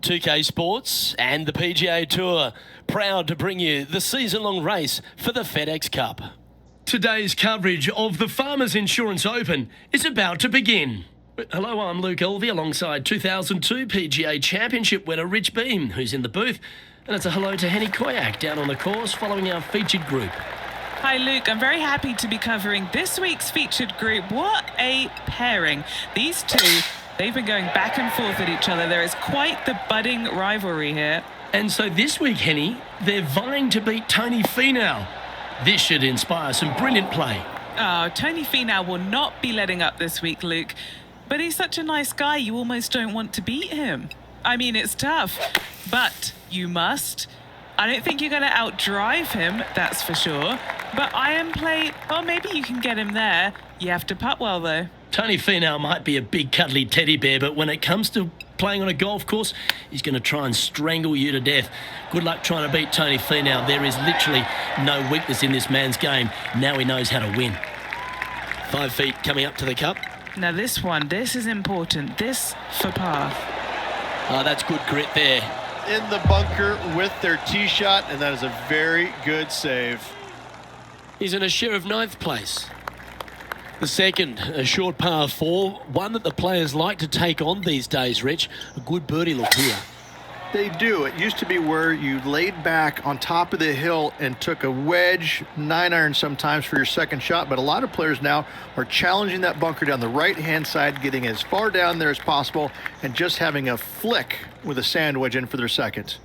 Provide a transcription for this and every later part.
2K Sports and the PGA Tour, proud to bring you the season-long race for the FedEx Cup. Today's coverage of the Farmers Insurance Open is about to begin. Hello, I'm Luke Elvey alongside 2002 PGA Championship winner Rich Beam, who's in the booth. And it's a hello to Henny Koyak down on the course following our featured group. Hi Luke, I'm very happy to be covering this week's featured group. What a pairing. These two, they've been going back and forth at each other. There is quite the budding rivalry here. And so this week, Henny, they're vying to beat Tony Finau. This should inspire some brilliant play. Oh, Tony Finau will not be letting up this week, Luke. But he's such a nice guy, you almost don't want to beat him. I mean, it's tough, but you must. I don't think you're going to outdrive him, that's for sure. But iron play, well, maybe you can get him there. You have to putt well, though. Tony Finau might be a big cuddly teddy bear, but when it comes to playing on a golf course, he's going to try and strangle you to death. Good luck trying to beat Tony Finau. There is literally no weakness in this man's game. Now he knows how to win. 5 feet coming up to the cup. Now this is important. This for par. Oh, that's good grit there. In the bunker with their tee shot, and that is a very good save. He's in a share of 9th place. The second, a short par 4, one that the players like to take on these days, Rich. A good birdie look here. They do. It used to be where you laid back on top of the hill and took a wedge, 9-iron sometimes for your second shot, but a lot of players now are challenging that bunker down the right-hand side, getting as far down there as possible, and just having a flick with a sand wedge in for their second.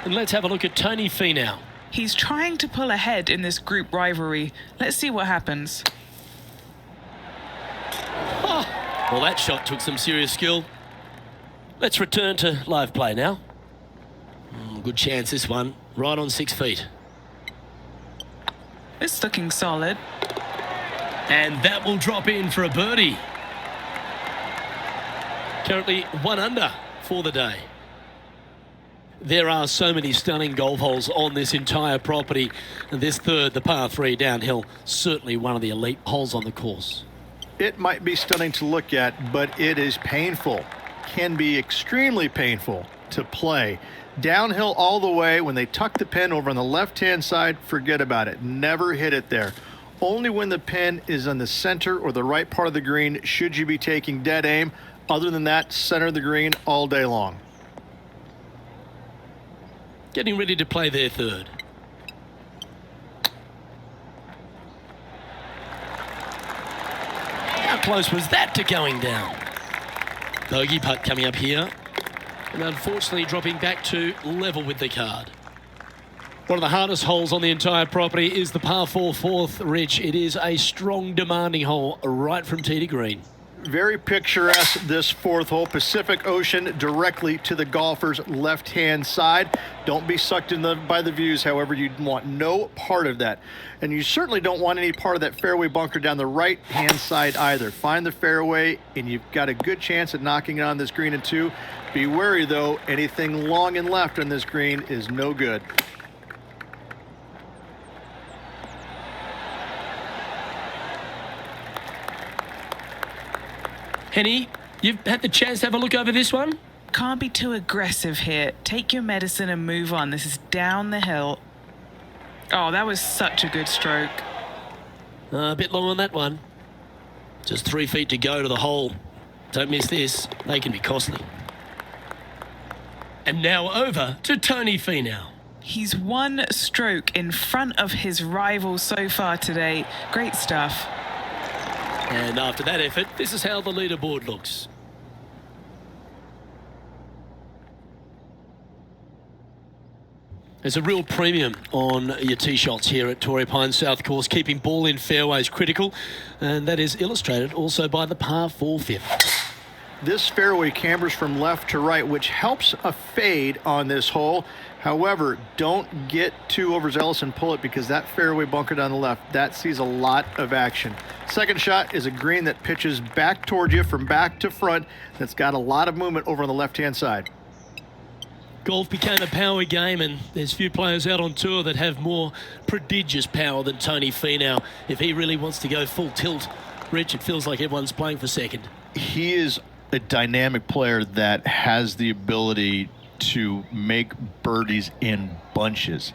And let's have a look at Tony Finau. He's trying to pull ahead in this group rivalry. Let's see what happens. Oh, well, that shot took some serious skill. Let's return to live play now. Good chance, this one. Right on 6 feet. It's looking solid. And that will drop in for a birdie. Currently 1 under for the day. There are so many stunning golf holes on this entire property. And this third, the par 3 downhill, certainly one of the elite holes on the course. It might be stunning to look at, but it is painful. Can be extremely painful to play. Downhill all the way. When they tuck the pin over on the left-hand side, forget about it. Never hit it there. Only when the pin is on the center or the right part of the green should you be taking dead aim. Other than that, center of the green all day long. Getting ready to play their third. How close was that to going down? Bogey putt coming up here. And unfortunately dropping back to level with the card. One of the hardest holes on the entire property is the par 4 fourth, Rich. It is a strong, demanding hole right from tee to green. Very picturesque, this 4th hole. Pacific Ocean directly to the golfer's left-hand side. Don't be sucked in by the views, however. You want no part of that. And you certainly don't want any part of that fairway bunker down the right-hand side either. Find the fairway, and you've got a good chance at knocking it on this green in 2. Be wary, though. Anything long and left on this green is no good. Henny, you've had the chance to have a look over this one? Can't be too aggressive here. Take your medicine and move on. This is down the hill. Oh, that was such a good stroke. A bit long on that one. Just 3 feet to go to the hole. Don't miss this. They can be costly. And now over to Tony Finau. He's 1 stroke in front of his rival so far today. Great stuff. And after that effort, this is how the leaderboard looks. There's a real premium on your tee shots here at Torrey Pine South Course. Keeping ball in fairways critical, and that is illustrated also by the par 4 fifth. This fairway cambers from left to right, which helps a fade on this hole. However, don't get too overzealous and pull it, because that fairway bunker down the left, that sees a lot of action. Second shot is a green that pitches back towards you from back to front. That's got a lot of movement over on the left-hand side. Golf became a power game, and there's few players out on tour that have more prodigious power than Tony Finau. If he really wants to go full tilt, Rich, it feels like everyone's playing for second. He is a dynamic player that has the ability to make birdies in bunches.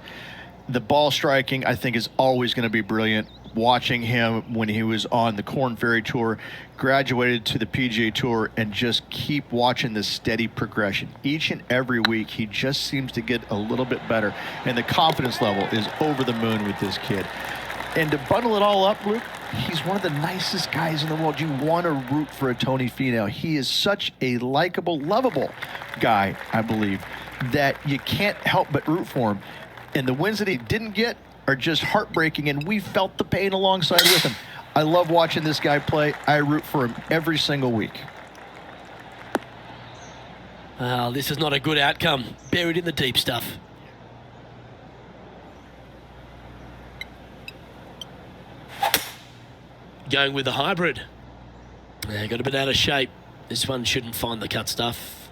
The ball striking, I think, is always going to be brilliant. Watching him when he was on the Korn Ferry Tour, graduated to the PGA Tour, and just keep watching this steady progression. Each and every week, he just seems to get a little bit better, and the confidence level is over the moon with this kid. And to bundle it all up, Luke, he's one of the nicest guys in the world. You want to root for a Tony Finau. He is such a likable, lovable guy, I believe, that you can't help but root for him. And the wins that he didn't get are just heartbreaking, and we felt the pain alongside with him. I love watching this guy play. I root for him every single week. Well, this is not a good outcome. Buried in the deep stuff. Going with the hybrid. Got a bit out of shape. This one shouldn't find the cut stuff.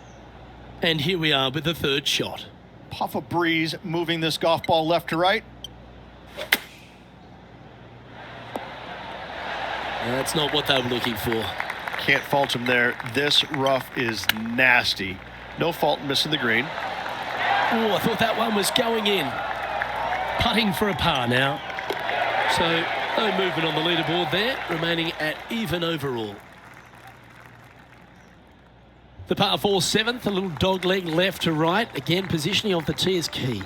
And here we are with the third shot. Puff of breeze moving this golf ball left to right. That's not what they were looking for. Can't fault him there. This rough is nasty. No fault in missing the green. Oh, I thought that one was going in. Putting for a par now. So no movement on the leaderboard there, remaining at even overall. The par 4 7th, a little dog leg left to right. Again, positioning of the tee is key.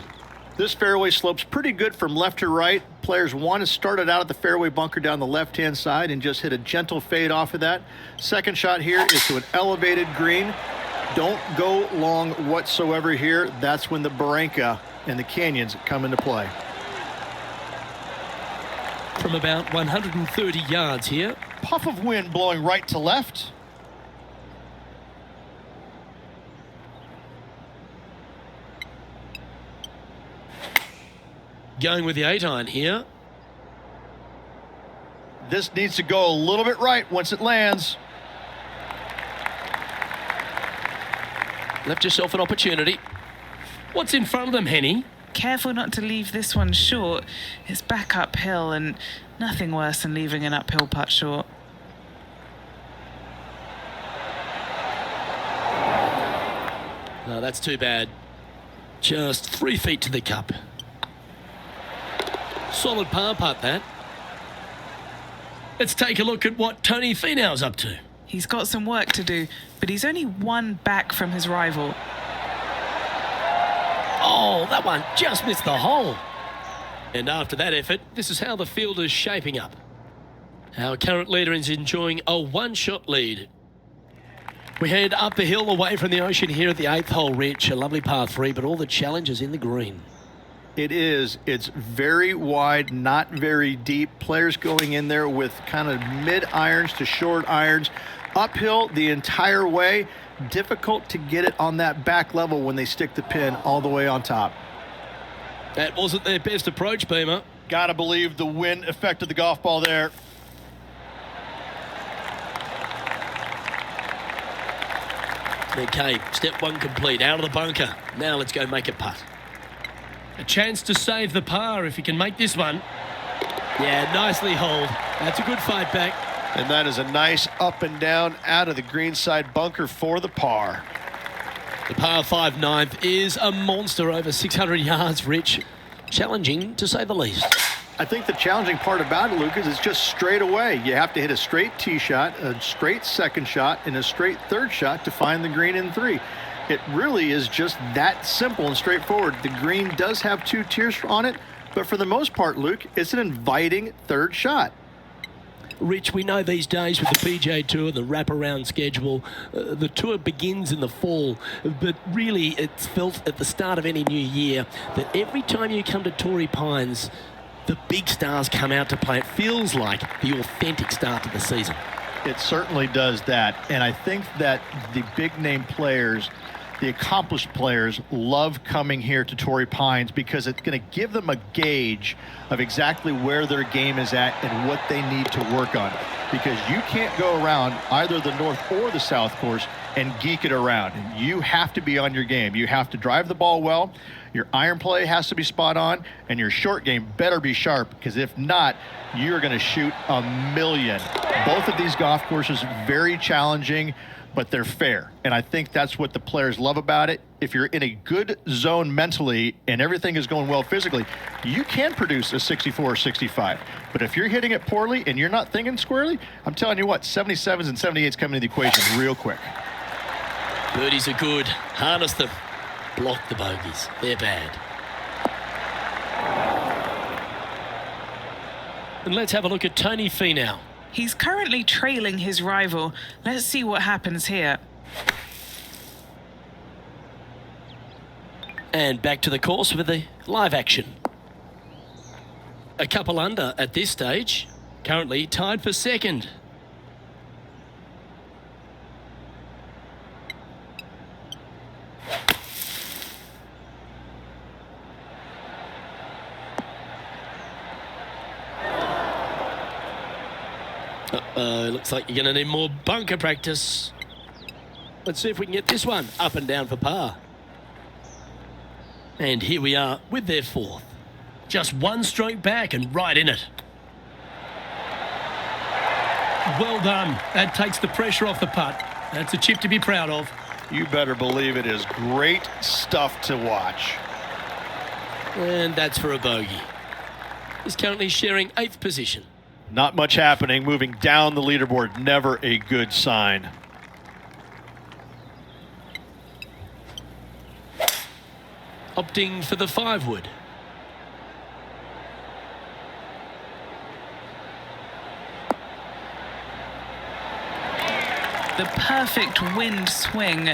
This fairway slopes pretty good from left to right. Players want to start it out at the fairway bunker down the left-hand side and just hit a gentle fade off of that. Second shot here is to an elevated green. Don't go long whatsoever here. That's when the barranca and the canyons come into play. From about 130 yards here. Puff of wind blowing right to left. Going with the 8-iron here. This needs to go a little bit right once it lands. Left yourself an opportunity. What's in front of them, Henny? Careful not to leave this one short. It's back uphill, and nothing worse than leaving an uphill putt short. No, that's too bad. Just 3 feet to the cup. Solid par putt, that. Let's take a look at what Tony Finau's up to. He's got some work to do, but he's only one back from his rival. Oh, that one just missed the hole. And after that effort, this is how the field is shaping up. Our current leader is enjoying a one-shot lead. We head up the hill away from the ocean here at the 8th hole, Rich. A lovely par 3, but all the challenges in the green. It is. It's very wide, not very deep. Players going in there with kind of mid-irons to short irons. Uphill the entire way. Difficult to get it on that back level when they stick the pin all the way on top. That wasn't their best approach, Beamer. Gotta believe the wind affected the golf ball there. Okay, step 1 complete. Out of the bunker. Now let's go make a putt. A chance to save the par if he can make this one. Yeah, nicely holed. That's a good fight back. And that is a nice up and down out of the greenside bunker for the par. The par 5 9th is a monster over 600 yards, Rich. Challenging, to say the least. I think the challenging part about it, Lucas, is just straight away. You have to hit a straight tee shot, a straight second shot, and a straight third shot to find the green in 3. It really is just that simple and straightforward. The green does have 2 tiers on it, but for the most part, Luke, it's an inviting third shot. Rich, we know these days with the PGA Tour, the wraparound schedule, the tour begins in the fall, but really it's felt at the start of any new year that every time you come to Torrey Pines, the big stars come out to play. It feels like the authentic start to the season. It certainly does that, and I think that the big-name players, the accomplished players, love coming here to Torrey Pines because it's going to give them a gauge of exactly where their game is at and what they need to work on. Because you can't go around either the north or the south course and geek it around. You have to be on your game. You have to drive the ball well. Your iron play has to be spot on, and your short game better be sharp, because if not, you're going to shoot a million. Both of these golf courses very challenging, but they're fair. And I think that's what the players love about it. If you're in a good zone mentally and everything is going well physically, you can produce a 64 or 65. But if you're hitting it poorly and you're not thinking squarely, I'm telling you what, 77s and 78s come into the equation real quick. Birdies are good. Harness them. Block the bogeys. They're bad. And let's have a look at Tony Finau. He's currently trailing his rival. Let's see what happens here. And back to the course with the live action. A couple under at this stage. Currently tied for second. Looks like you're going to need more bunker practice. Let's see if we can get this one up and down for par. And here we are with their fourth. Just one stroke back and right in it. Well done. That takes the pressure off the putt. That's a chip to be proud of. You better believe it is great stuff to watch. And that's for a bogey. He's currently sharing 8th position. Not much happening, moving down the leaderboard, never a good sign. Opting for the 5-wood. The perfect wind swing.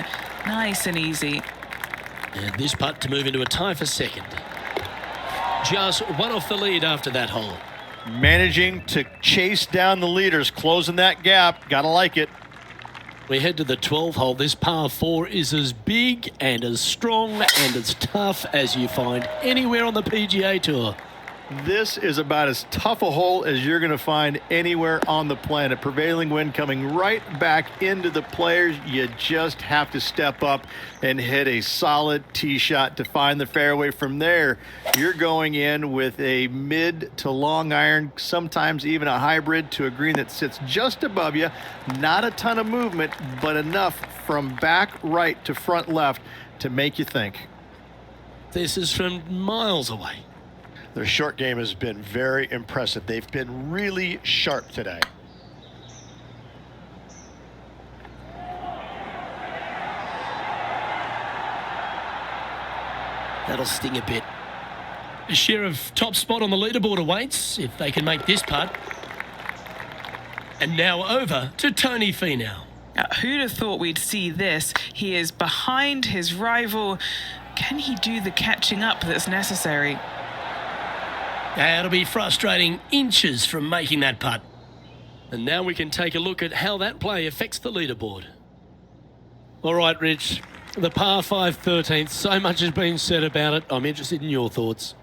Nice and easy. And this putt to move into a tie for second. Just one off the lead after that hole. Managing to chase down the leaders, closing that gap. Gotta like it. We head to the 12th hole. This par 4 is as big and as strong and as tough as you find anywhere on the PGA Tour. This is about as tough a hole as you're going to find anywhere on the planet. Prevailing wind coming right back into the players. You just have to step up and hit a solid tee shot to find the fairway. From there, you're going in with a mid to long iron, sometimes even a hybrid, to a green that sits just above you. Not a ton of movement, but enough from back right to front left to make you think. This is from miles away. Their short game has been very impressive. They've been really sharp today. That'll sting a bit. A share of top spot on the leaderboard awaits if they can make this putt. And now over to Tony Finau. Who'd have thought we'd see this? He is behind his rival. Can he do the catching up that's necessary? That'll be frustrating, inches from making that putt. And now we can take a look at how that play affects the leaderboard. All right, Rich, the par 5 13th, so much has been said about it. I'm interested in your thoughts.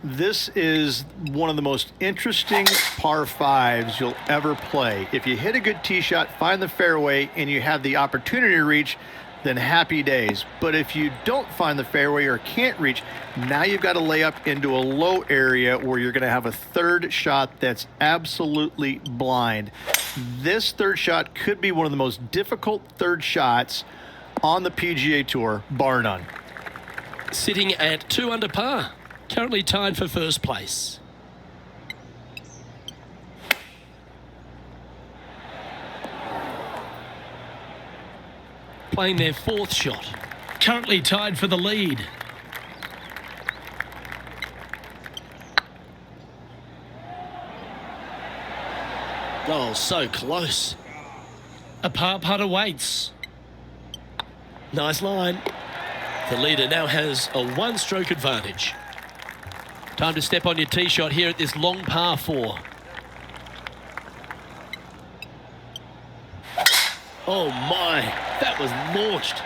This is one of the most interesting par 5s you'll ever play. If you hit a good tee shot, find the fairway, and you have the opportunity to reach, then happy days. But if you don't find the fairway or can't reach, now you've got to lay up into a low area where you're going to have a third shot that's absolutely blind. This third shot could be one of the most difficult third shots on the PGA Tour, bar none. Sitting at 2 under par, currently tied for first place. Playing their 4th shot. Currently tied for the lead. Oh, so close. A par putt awaits. Nice line. The leader now has a 1-stroke advantage. Time to step on your tee shot here at this long par 4. Oh my, that was launched.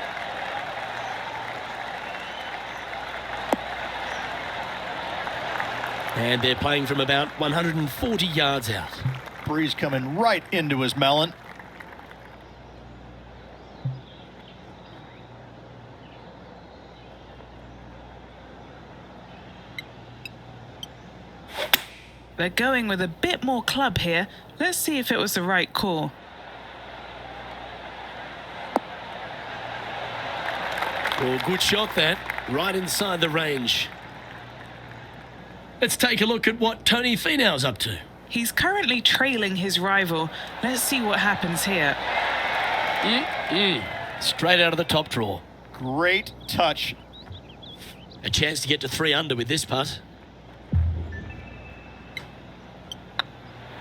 And they're playing from about 140 yards out. Breeze coming right into his melon. They're going with a bit more club here. Let's see if it was the right call. Oh, good shot that. Right inside the range. Let's take a look at what Tony Finau's up to. He's currently trailing his rival. Let's see what happens here. Straight out of the top draw. Great touch. A chance to get to 3 under with this putt.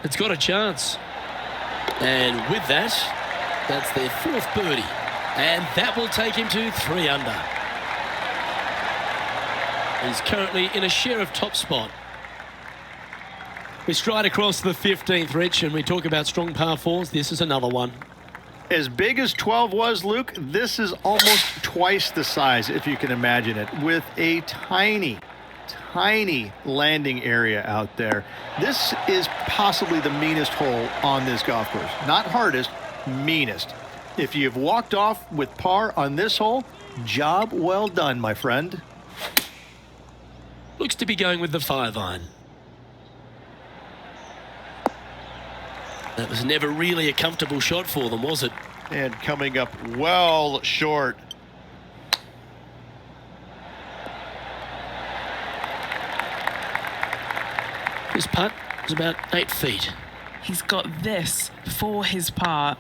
It's got a chance. And with that, that's their 4th birdie. And that will take him to 3 under. He's currently in a share of top spot. We stride across the 15th, Rich, and we talk about strong par 4s. This is another one. As big as 12 was, Luke, this is almost twice the size, if you can imagine it, with a tiny landing area out there. This is possibly the meanest hole on this golf course. Not hardest, meanest. If you've walked off with par on this hole, job well done, my friend. Looks to be going with the 5-iron. That was never really a comfortable shot for them, was it? And coming up well short. This putt is about 8 feet. He's got this for his par.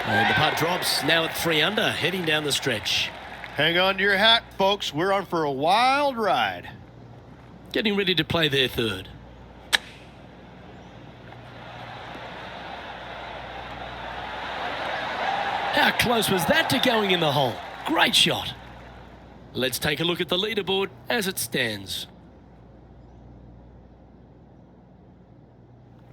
And the putt drops, now at 3 under, heading down the stretch. Hang on to your hat, folks. We're on for a wild ride. Getting ready to play their 3rd. How close was that to going in the hole? Great shot. Let's take a look at the leaderboard as it stands.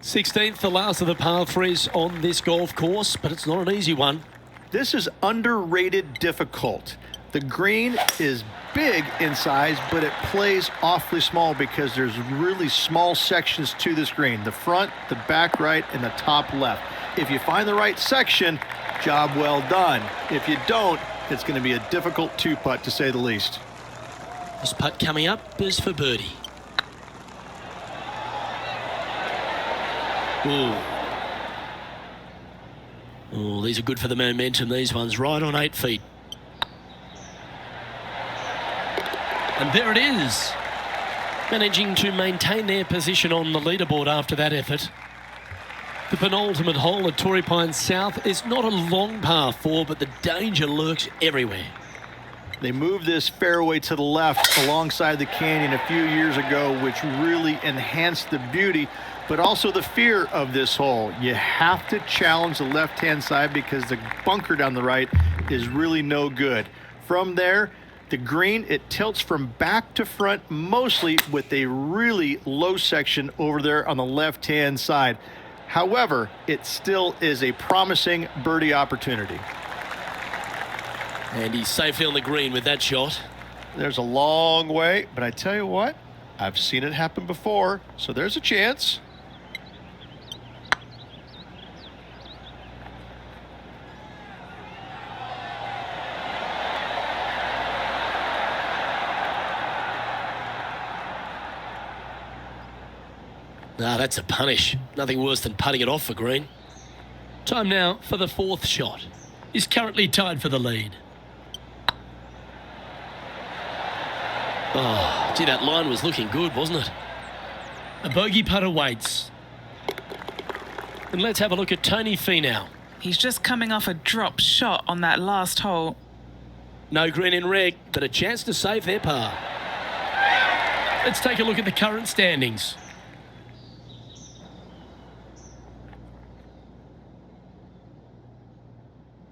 16th, the last of the par 3s on this golf course, but it's not an easy one. This is underrated difficult. The green is big in size, but it plays awfully small because there's really small sections to this green. The front, the back right, and the top left. If you find the right section, job well done. If you don't, it's going to be a difficult 2-putt to say the least. This putt coming up is for birdie. Ooh. Oh, these are good for the momentum, these ones, right on 8 feet. And there it is. Managing to maintain their position on the leaderboard after that effort. The penultimate hole at Torrey Pines South is not a long par 4, but the danger lurks everywhere. They moved this fairway to the left alongside the canyon a few years ago, which really enhanced the beauty, but also the fear of this hole. You have to challenge the left-hand side because the bunker down the right is really no good. From there, the green, it tilts from back to front, mostly with a really low section over there on the left-hand side. However, it still is a promising birdie opportunity. And he's safely on the green with that shot. There's a long way, but I tell you what, I've seen it happen before, so there's a chance. Ah, that's a punish. Nothing worse than putting it off for green. Time now for the 4th shot. He's currently tied for the lead. Oh, gee, that line was looking good, wasn't it? A bogey putt awaits. And let's have a look at Tony Finau. He's just coming off a drop shot on that last hole. No green in red, but a chance to save their par. Let's take a look at the current standings.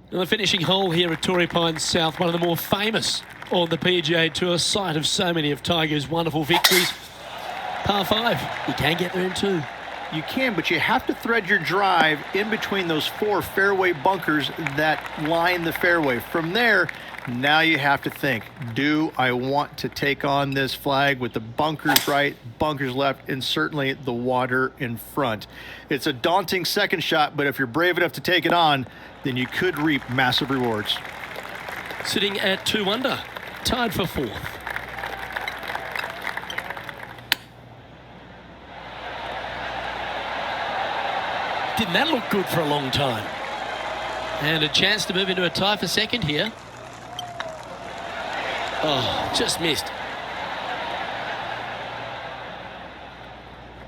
And the finishing hole here at Torrey Pines South, one of the more famous on the PGA Tour, site of so many of Tiger's wonderful victories. Par 5, you can get there in 2. You can, but you have to thread your drive in between those 4 fairway bunkers that line the fairway. From there, now you have to think, do I want to take on this flag with the bunkers right, bunkers left, and certainly the water in front? It's a daunting second shot, but if you're brave enough to take it on, then you could reap massive rewards. Sitting at 2 under, tied for 4th. Didn't that look good for a long time? And a chance to move into a tie for second here. Oh, just missed.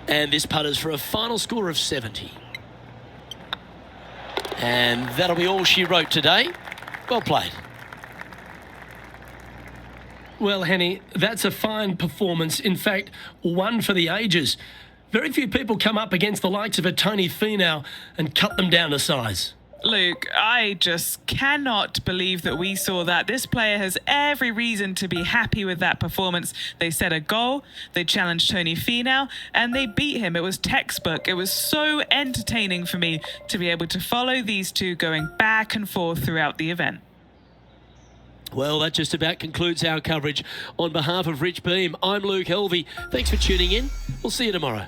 And this putters for a final score of 70. And that'll be all she wrote today. Well played. Well, Henny, that's a fine performance. In fact, one for the ages. Very few people come up against the likes of a Tony Finau and cut them down to size. Luke, I just cannot believe that we saw that. This player has every reason to be happy with that performance. They set a goal, they challenged Tony Finau, and they beat him. It was textbook. It was so entertaining for me to be able to follow these two going back and forth throughout the event. Well, that just about concludes our coverage. On behalf of Rich Beam, I'm Luke Helvey. Thanks for tuning in. We'll see you tomorrow.